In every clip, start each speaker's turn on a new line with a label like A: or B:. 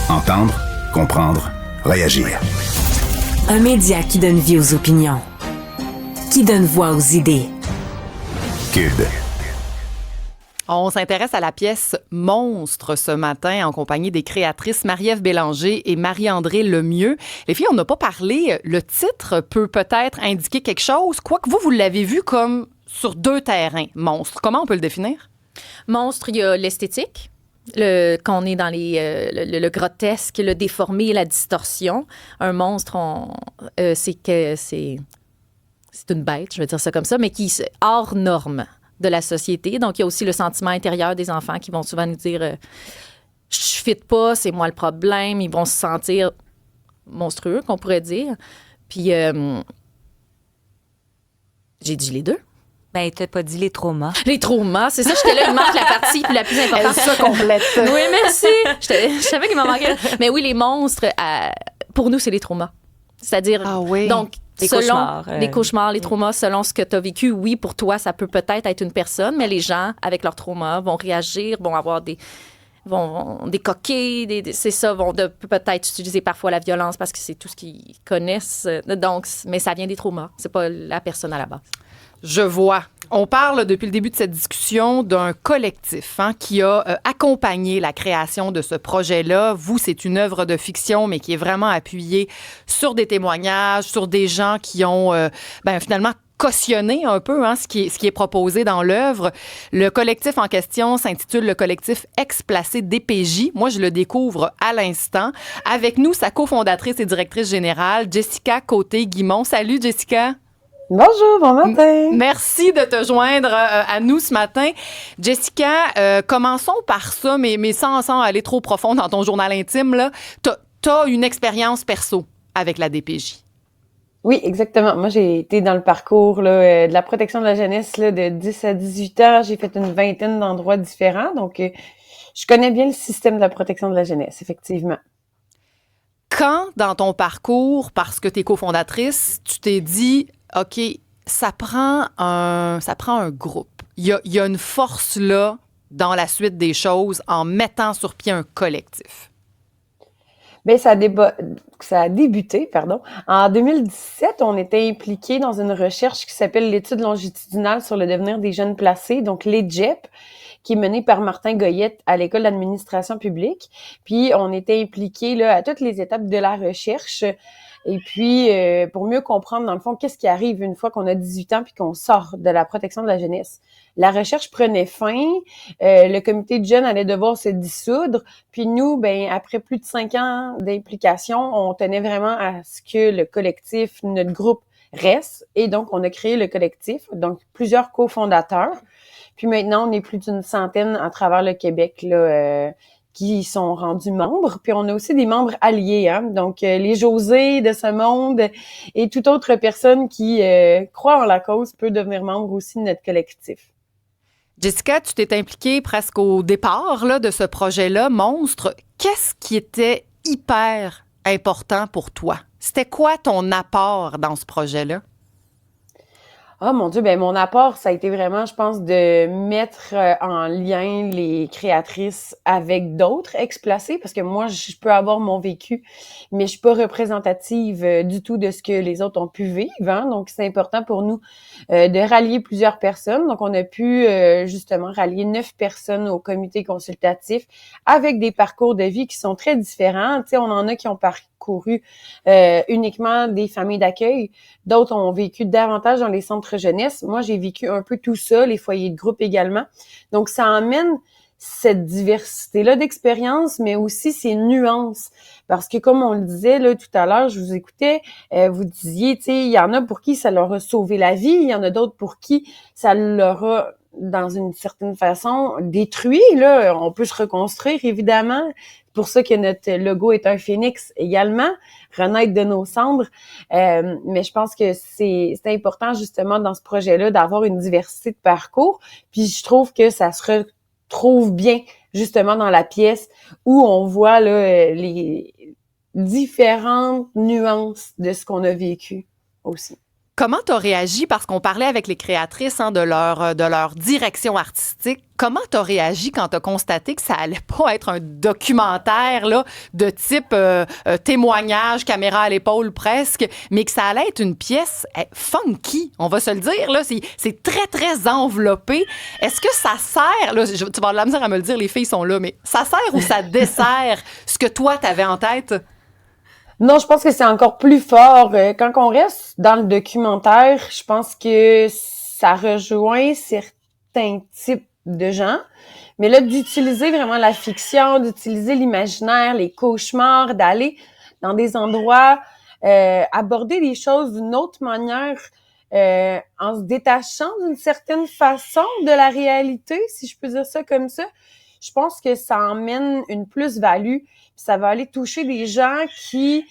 A: Entendre, comprendre, réagir.
B: Un média qui donne vie aux opinions, qui donne voix aux idées.
A: Cube.
C: On s'intéresse à la pièce Monstre ce matin en compagnie des créatrices Marie-Ève Bélanger et Marie-André Lemieux. Les filles, on n'a pas parlé. Le titre peut peut-être indiquer quelque chose, quoique vous l'avez vu comme sur deux terrains, Monstre. Comment on peut le définir?
D: Monstre, il y a l'esthétique. Quand on est dans le grotesque, le déformé, la distorsion. Un monstre, c'est une bête, je vais dire ça comme ça, mais qui est hors norme de la société. Donc, il y a aussi le sentiment intérieur des enfants qui vont souvent nous dire je ne fit pas, c'est moi le problème. Ils vont se sentir monstrueux, qu'on pourrait dire. Puis, j'ai dit les deux.
E: Ben, t'as pas dit les traumas.
D: Les traumas, c'est ça, j'étais là, il manque la partie la plus importante.
C: Elle se complète.
D: Oui, merci. Je savais qu'il m'en manquait. Mais oui, les monstres, pour nous, c'est les traumas. C'est-à-dire, donc, les cauchemars, les traumas, selon ce que tu as vécu, oui, pour toi, ça peut peut-être être une personne, mais les gens, avec leurs traumas, vont réagir, vont avoir vont décoquer, c'est ça, vont peut-être utiliser parfois la violence parce que c'est tout ce qu'ils connaissent. Donc, mais ça vient des traumas. C'est pas la personne à la base.
C: Je vois. On parle depuis le début de cette discussion d'un collectif qui a accompagné la création de ce projet-là. Vous, c'est une œuvre de fiction, mais qui est vraiment appuyée sur des témoignages, sur des gens qui ont finalement cautionné un peu ce qui est proposé dans l'œuvre. Le collectif en question s'intitule le collectif Ex-Placé DPJ. Moi, je le découvre à l'instant. Avec nous, sa cofondatrice et directrice générale, Jessica Côté-Guimond. Salut, Jessica.
F: Bonjour, bon matin.
C: Merci de te joindre à nous ce matin. Jessica, commençons par ça, mais sans aller trop profond dans ton journal intime, là. T'as une expérience perso avec la DPJ.
F: Oui, exactement. Moi, j'ai été dans le parcours de la protection de la jeunesse de 10 à 18 ans. J'ai fait une vingtaine d'endroits différents. Donc, je connais bien le système de la protection de la jeunesse, effectivement.
C: Quand, dans ton parcours, parce que tu es cofondatrice, tu t'es dit... OK, ça prend un groupe. Il y a une force là dans la suite des choses en mettant sur pied un collectif.
F: Bien, ça a débuté. En 2017, on était impliqués dans une recherche qui s'appelle l'étude longitudinale sur le devenir des jeunes placés, donc l'EJEP, qui est menée par Martin Goyette à l'École d'administration publique. Puis, on était impliqués à toutes les étapes de la recherche. Et puis, pour mieux comprendre, dans le fond, qu'est-ce qui arrive une fois qu'on a 18 ans puis qu'on sort de la protection de la jeunesse. La recherche prenait fin, le comité de jeunes allait devoir se dissoudre, puis nous, après plus de 5 ans d'implication, on tenait vraiment à ce que le collectif, notre groupe reste, et donc on a créé le collectif, donc plusieurs cofondateurs. Puis maintenant, on est plus d'une centaine à travers le Québec, qui sont rendus membres. Puis on a aussi des membres alliés, donc les José de ce monde et toute autre personne qui croit en la cause peut devenir membre aussi de notre collectif.
C: Jessica, tu t'es impliquée presque au départ de ce projet-là, Monstre. Qu'est-ce qui était hyper important pour toi? C'était quoi ton apport dans ce projet-là?
F: Ah mon Dieu, mon apport, ça a été vraiment, je pense, de mettre en lien les créatrices avec d'autres ex-placés, parce que moi, je peux avoir mon vécu, mais je suis pas représentative du tout de ce que les autres ont pu vivre, donc c'est important pour nous de rallier plusieurs personnes. Donc, on a pu justement rallier 9 personnes au comité consultatif avec des parcours de vie qui sont très différents. Tu sais, on en a qui ont parcouru uniquement des familles d'accueil, d'autres ont vécu davantage dans les centres jeunesse. Moi, j'ai vécu un peu tout ça, les foyers de groupe également. Donc, ça amène cette diversité-là d'expériences, mais aussi ces nuances. Parce que, comme on le disait là tout à l'heure, je vous écoutais, vous disiez, tu sais, il y en a pour qui ça leur a sauvé la vie, il y en a d'autres pour qui ça leur a, dans une certaine façon, détruit. Là, on peut se reconstruire, évidemment. C'est pour ça que notre logo est un phénix également, renaître de nos cendres. Mais je pense que c'est important, justement, dans ce projet-là, d'avoir une diversité de parcours. Puis je trouve que ça se retrouve bien, justement, dans la pièce où on voit là, les différentes nuances de ce qu'on a vécu aussi.
C: Comment tu as réagi? Parce qu'on parlait avec les créatrices de leur direction artistique. Comment tu as réagi quand tu as constaté que ça allait pas être un documentaire là, de type témoignage, caméra à l'épaule presque, mais que ça allait être une pièce funky, on va se le dire. Là, c'est très, très enveloppé. Est-ce que ça sert, là, tu vas avoir de la misère à me le dire, les filles sont là, mais ça sert ou ça dessert ce que toi, tu avais en tête?
F: Non, je pense que c'est encore plus fort. Quand on reste dans le documentaire, je pense que ça rejoint certains types de gens. Mais là, d'utiliser vraiment la fiction, d'utiliser l'imaginaire, les cauchemars, d'aller dans des endroits, aborder les choses d'une autre manière, en se détachant d'une certaine façon de la réalité, si je peux dire ça comme ça, je pense que ça emmène une plus-value. Ça va aller toucher des gens qui,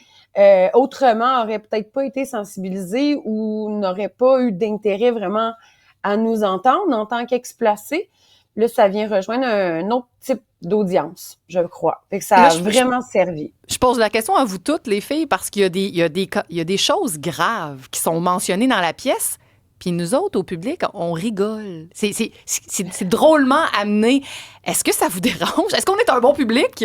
F: autrement, auraient peut-être pas été sensibilisés ou n'auraient pas eu d'intérêt vraiment à nous entendre en tant qu'explacés. Là, ça vient rejoindre un autre type d'audience, je crois. Fait que ça a vraiment servi.
C: Je pose la question à vous toutes, les filles, parce qu'il y a des choses graves qui sont mentionnées dans la pièce. Puis nous autres, au public, on rigole. C'est drôlement amené. Est-ce que ça vous dérange? Est-ce qu'on est un bon public?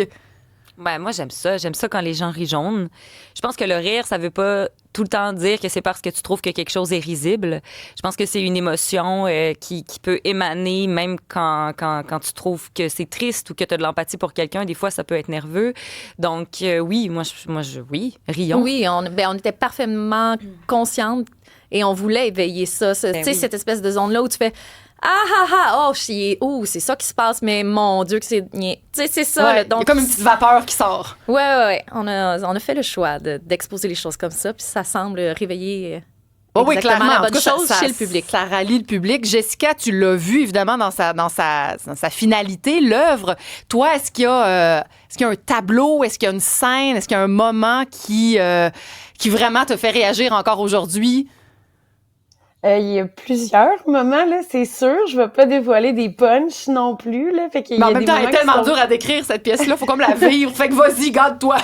E: Ben, moi, j'aime ça. J'aime ça quand les gens rient jaune. Je pense que le rire, ça veut pas tout le temps dire que c'est parce que tu trouves que quelque chose est risible. Je pense que c'est une émotion qui peut émaner même quand tu trouves que c'est triste ou que tu as de l'empathie pour quelqu'un. Des fois, ça peut être nerveux. Donc, oui, oui, rions.
D: Oui, on était parfaitement conscientes et on voulait éveiller ça. Cette espèce de zone-là où tu fais... c'est ça qui se passe, mais mon Dieu que c'est... Tu sais, c'est ça.
C: Ouais,
D: là, donc,
C: il y a comme une petite vapeur qui sort.
D: Ouais. On a fait le choix d'exposer les choses comme ça, puis ça semble réveiller
C: oui, clairement,
D: la bonne chose chez le public.
C: Ça rallie le public. Jessica, tu l'as vu, évidemment, dans sa finalité, l'œuvre. Toi, est-ce qu'il y a un tableau, est-ce qu'il y a une scène, est-ce qu'il y a un moment qui vraiment te fait réagir encore aujourd'hui?
F: Il y a plusieurs moments, là, c'est sûr. Je vais pas dévoiler des punchs non plus, là. Fait qu'il y a
C: en même temps, elle est tellement dure à décrire, cette pièce-là. Faut comme la vivre. Fait que vas-y, garde-toi.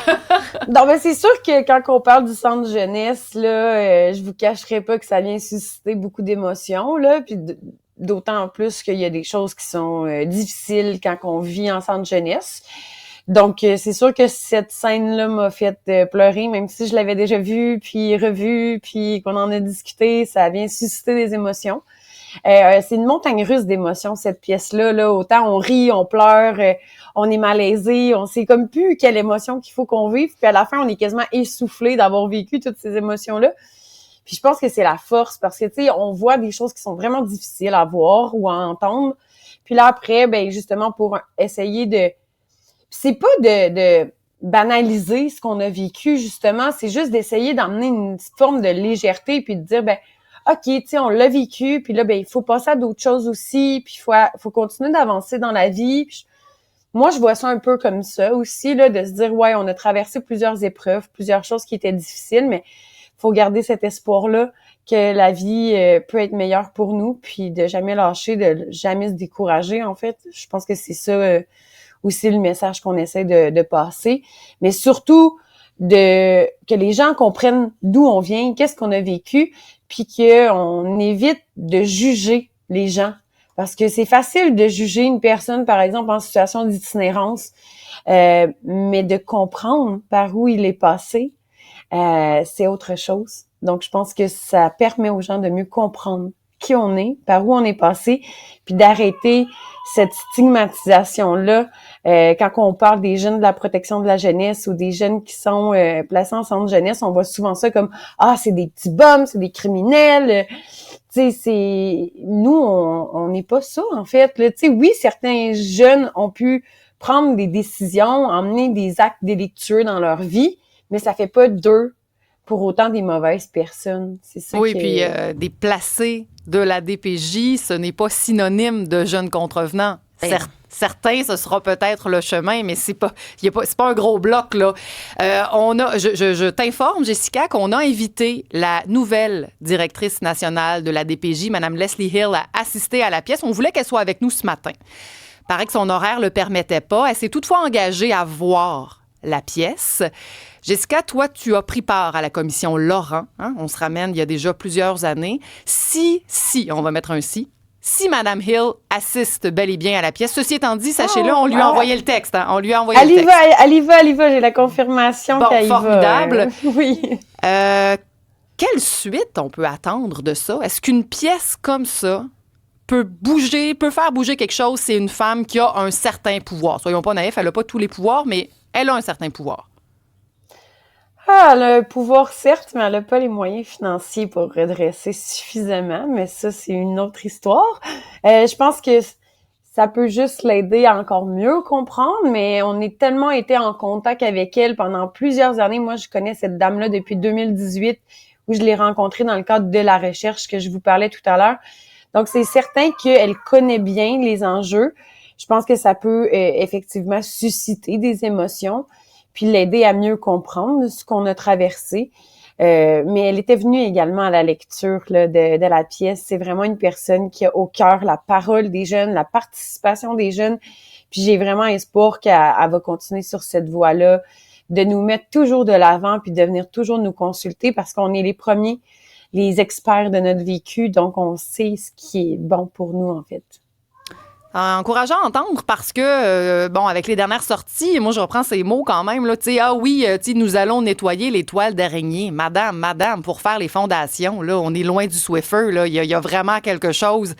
F: Non, mais c'est sûr que quand on parle du centre jeunesse, là, je vous cacherai pas que ça vient susciter beaucoup d'émotions, là. Puis d'autant plus qu'il y a des choses qui sont difficiles quand on vit en centre jeunesse. Donc, c'est sûr que cette scène-là m'a fait pleurer, même si je l'avais déjà vue, puis revue, puis qu'on en a discuté, ça vient susciter des émotions. C'est une montagne russe d'émotions, cette pièce-là. Là. Autant on rit, on pleure, on est malaisé, on sait comme plus quelle émotion qu'il faut qu'on vive, puis à la fin, on est quasiment essoufflé d'avoir vécu toutes ces émotions-là. Puis je pense que c'est la force, parce que, tu sais, on voit des choses qui sont vraiment difficiles à voir ou à entendre. Puis là, après, ben justement, pour essayer de... C'est pas de banaliser ce qu'on a vécu, justement. C'est juste d'essayer d'emmener une petite forme de légèreté puis de dire, ben OK, tu sais, on l'a vécu, puis là, ben il faut passer à d'autres choses aussi, puis faut continuer d'avancer dans la vie. Puis moi, je vois ça un peu comme ça aussi, là, de se dire, ouais, on a traversé plusieurs épreuves, plusieurs choses qui étaient difficiles, mais faut garder cet espoir-là que la vie peut être meilleure pour nous, puis de jamais lâcher, de jamais se décourager, en fait. Je pense que c'est ça... aussi le message qu'on essaie de passer, mais surtout que les gens comprennent d'où on vient, qu'est-ce qu'on a vécu, puis qu'on évite de juger les gens. Parce que c'est facile de juger une personne, par exemple, en situation d'itinérance, mais de comprendre par où il est passé, c'est autre chose. Donc, je pense que ça permet aux gens de mieux comprendre qui on est, par où on est passé, puis d'arrêter cette stigmatisation-là. Quand on parle des jeunes de la protection de la jeunesse ou des jeunes qui sont placés en centre jeunesse, on voit souvent ça comme « Ah, c'est des petits bums, c'est des criminels. » Tu sais, nous, on n'est pas ça, en fait. Tu sais, oui, certains jeunes ont pu prendre des décisions, emmener des actes délictueux dans leur vie, mais ça fait pas d'eux pour autant des mauvaises personnes. C'est ça.
C: Oui, puis des placés de la DPJ, ce n'est pas synonyme de jeunes contrevenants. Certains, ce sera peut-être le chemin, mais c'est pas un gros bloc, là. Je t'informe, Jessica, qu'on a invité la nouvelle directrice nationale de la DPJ, Mme Leslie Hill, à assister à la pièce. On voulait qu'elle soit avec nous ce matin. Il paraît que son horaire ne le permettait pas. Elle s'est toutefois engagée à voir la pièce. Jessica, toi, tu as pris part à la commission Laurent. Hein? On se ramène il y a déjà plusieurs années. Si, on va mettre un si Mme Hill assiste bel et bien à la pièce. Ceci étant dit, sachez-le, on lui a envoyé le texte. Hein? On lui a envoyé le texte.
F: Elle y va. J'ai la confirmation qu'elle y va.
C: Formidable.
F: Oui.
C: Quelle suite on peut attendre de ça? Est-ce qu'une pièce comme ça peut faire bouger quelque chose? C'est une femme qui a un certain pouvoir. Soyons pas naïfs, elle n'a pas tous les pouvoirs, mais elle a un certain pouvoir.
F: Elle a un pouvoir, certes, mais elle n'a pas les moyens financiers pour redresser suffisamment, mais ça, c'est une autre histoire. Je pense que ça peut juste l'aider à encore mieux comprendre, mais on est tellement été en contact avec elle pendant plusieurs années. Moi, je connais cette dame-là depuis 2018, où je l'ai rencontrée dans le cadre de la recherche que je vous parlais tout à l'heure. Donc, c'est certain qu'elle connaît bien les enjeux. Je pense que ça peut effectivement susciter des émotions, puis l'aider à mieux comprendre ce qu'on a traversé. Mais elle était venue également à la lecture là, de la pièce. C'est vraiment une personne qui a au cœur la parole des jeunes, la participation des jeunes. Puis j'ai vraiment espoir qu'elle va continuer sur cette voie-là, de nous mettre toujours de l'avant, puis de venir toujours nous consulter, parce qu'on est les premiers, les experts de notre vécu, donc on sait ce qui est bon pour nous, en fait.
C: Encourageant à entendre parce que, avec les dernières sorties, moi, je reprends ces mots quand même, là, tu sais, nous allons nettoyer les toiles d'araignée. Madame, pour faire les fondations, là, on est loin du Swiffer, là, il y a vraiment quelque chose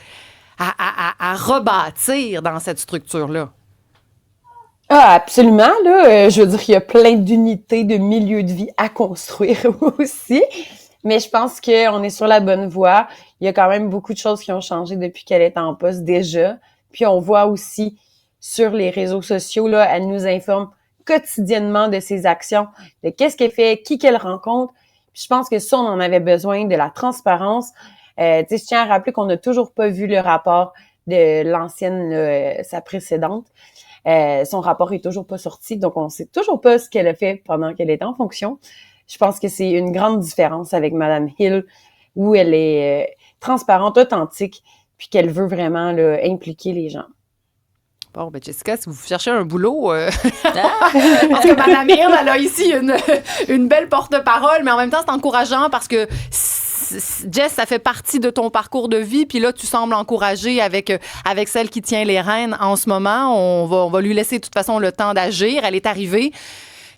C: à rebâtir dans cette structure-là.
F: Ah, absolument, là, je veux dire, il y a plein d'unités, de milieux de vie à construire aussi. Mais je pense qu'on est sur la bonne voie. Il y a quand même beaucoup de choses qui ont changé depuis qu'elle est en poste déjà. Puis on voit aussi sur les réseaux sociaux, là, elle nous informe quotidiennement de ses actions, de qu'est-ce qu'elle fait, qui qu'elle rencontre. Puis je pense que ça, on en avait besoin, de la transparence. Tu sais, je tiens à rappeler qu'on n'a toujours pas vu le rapport de l'ancienne, sa précédente. Son rapport est toujours pas sorti, donc on sait toujours pas ce qu'elle a fait pendant qu'elle était en fonction. Je pense que c'est une grande différence avec Mme Hill, où elle est transparente, authentique, puis qu'elle veut vraiment là, impliquer les gens.
C: Bon, Jessica, si vous cherchez un boulot, parce que Mme Hill, elle a ici une belle porte-parole, mais en même temps, c'est encourageant parce que Jess, ça fait partie de ton parcours de vie, puis là, tu sembles encouragée avec celle qui tient les rênes en ce moment. On va lui laisser de toute façon le temps d'agir. Elle est arrivée.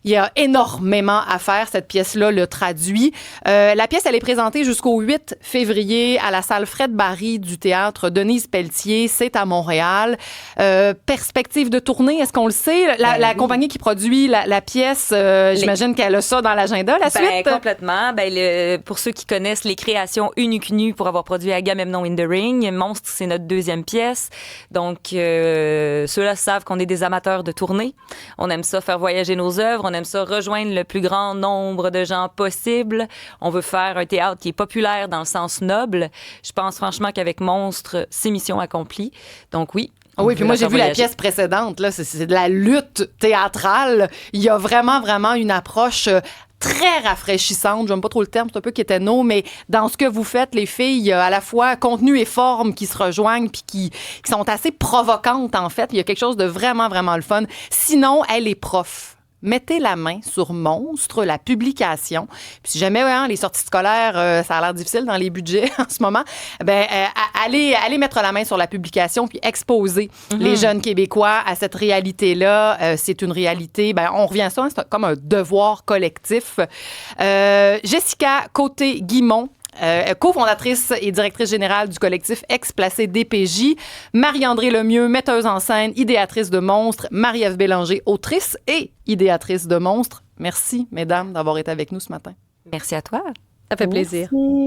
C: Il y a énormément à faire. Cette pièce-là le traduit. La pièce, elle est présentée jusqu'au 8 février à la salle Fred Barry du théâtre Denise Pelletier. C'est à Montréal. Perspective de tournée, est-ce qu'on le sait? La compagnie qui produit la pièce, j'imagine qu'elle a ça dans l'agenda, la suite?
E: Complètement. Pour ceux qui connaissent les créations Unucnu pour avoir produit Agamemnon in the Ring, Monstre, c'est notre deuxième pièce. Donc, ceux-là savent qu'on est des amateurs de tournée. On aime ça faire voyager nos œuvres. On aime ça rejoindre le plus grand nombre de gens possible. On veut faire un théâtre qui est populaire dans le sens noble. Je pense franchement qu'avec Monstre, c'est mission accomplie. Donc oui.
C: Oui, puis moi, j'ai vu la pièce précédente. Là, c'est de la lutte théâtrale. Il y a vraiment, vraiment une approche très rafraîchissante. J'aime pas trop le terme, c'est un peu quétaino, mais dans ce que vous faites, les filles, il y a à la fois contenu et forme qui se rejoignent puis qui sont assez provocantes, en fait. Il y a quelque chose de vraiment, vraiment le fun. Sinon, elle est prof. Mettez la main sur Monstre, la publication. Puis si jamais les sorties scolaires, ça a l'air difficile dans les budgets en ce moment, allez mettre la main sur la publication puis exposer les jeunes Québécois à cette réalité-là. C'est une réalité, on revient à ça, c'est comme un devoir collectif. Jessica Côté-Guimont, cofondatrice et directrice générale du collectif Ex-Placé DPJ, Marie-André Lemieux, metteuse en scène, idéatrice de Monstre, Marie-Ève Bélanger, autrice et idéatrice de Monstre. Merci, mesdames, d'avoir été avec nous ce matin.
E: Merci à toi.
D: Ça fait plaisir.
F: Merci.